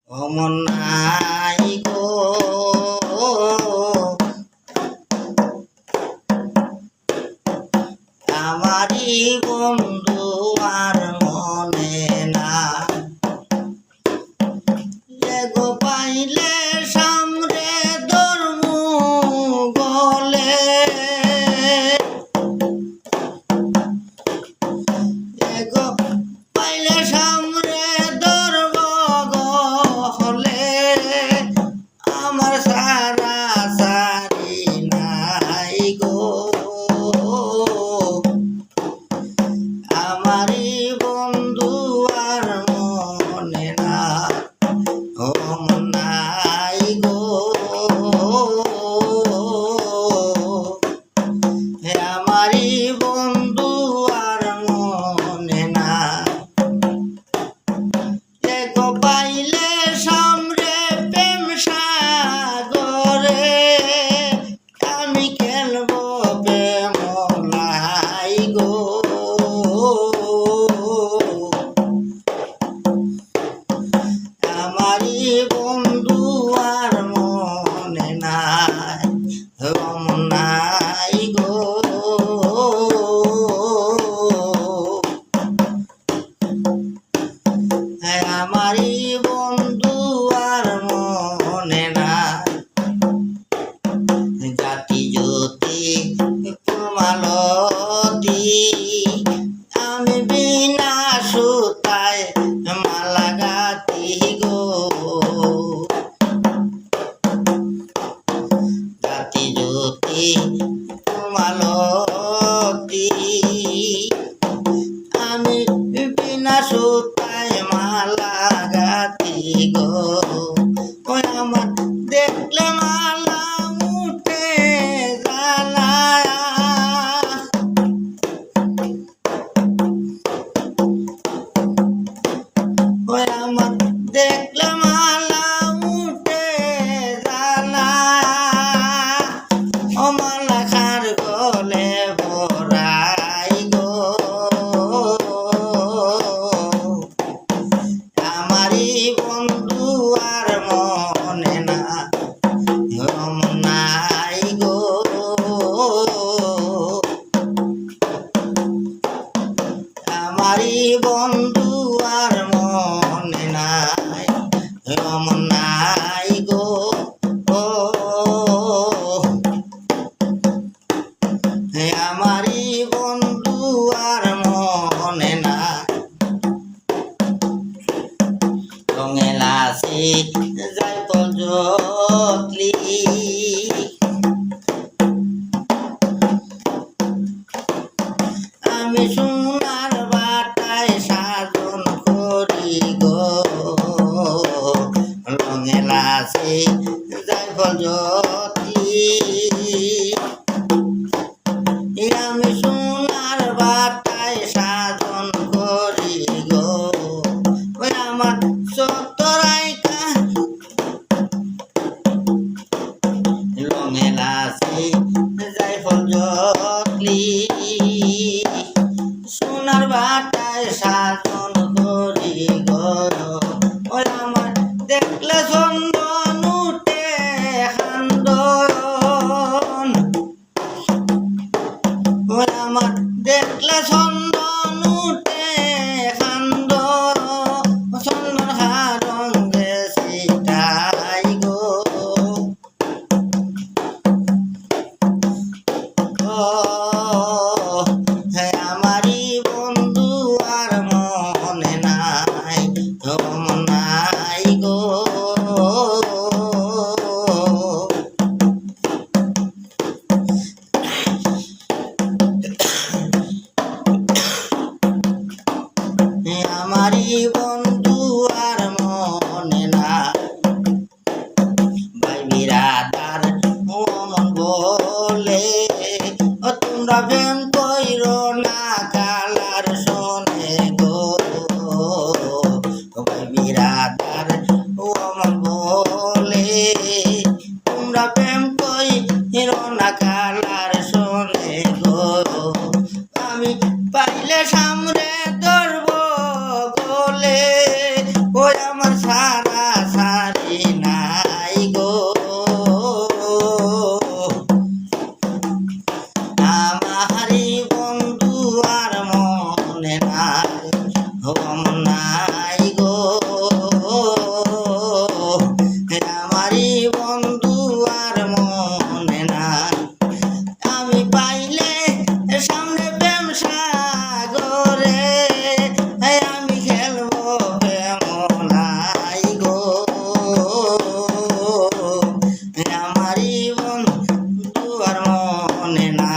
অমন নাই গো আমারি বন্ধু আর মনে না এগো পাইলে সামরে ধর্মু গলে এগো পাইলে সামরে ধর্ম গলে আমার সারা সারি নাই গো আমারি বন্ধু আর মনে না নাই গো আমারি বন্ধু আর মনে না এগো পাইলে সামরে প্রেম সাগরে আমি খেলবো প্রেমলাই গো আমারি বন্ধু আর মনে নাই নাই গো আমারি বন্ধু আর মনে নাই জাতি জ্যোতি মালতি আমি বিনা সুতায় মালা গাতি গো জাতি জ্যোতি মালতি আমি বিনা সুতায় মালা গাতি গো ওই আমার দেখলে মালা মুঠে জ্বালায় ওই আমার দেখলে মালা মুঠে জ্বালায় ও মালা খার গলে ভরাই গো আমারি বন্ধু আর মনে না নাই গো আমারি বন্ধু আর মনে নাই নাই গো আমারি বন্ধু আর মনে না রঙেলাসি যাই পজলি আমি সোনার বাটায় সাধন করি গো রঙেলাসি যাই পজলি আমি সোনার বাটায় সাধন করি গো ওই আমার সতরাইকা রঙেলাসি যাই ফজলি সোনার বাটায় সাধন করি গো ওই আমার দেখলে চন্দন উঠে খান্দন ওই আমার দেখলে চন্দন উঠে খান্দন চন্দন হারং সিটাই গো আমারি বন্ধু আর মনে নাই নাই গো মনে না